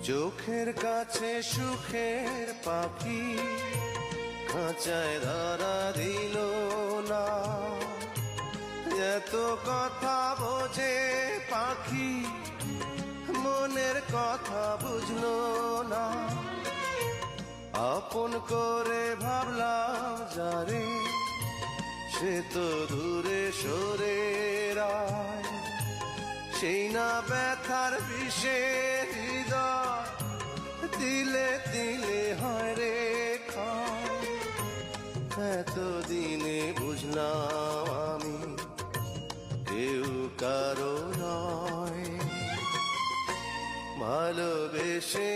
চোখের কাছে সুখের পাখি খাঁচায় ধরা দিল না। এত কথা বোঝে পাখি মনের কথা বুঝলো না। আপন করে ভাবলাম যারে সে তো দূরে সরে রায়। সেই না ব্যথার বিষে হৃদয় দিলে দিলে হয় রে খায়। এতদিনে বুঝলাম আমি কেউ কারো নয়। ভালোবেসে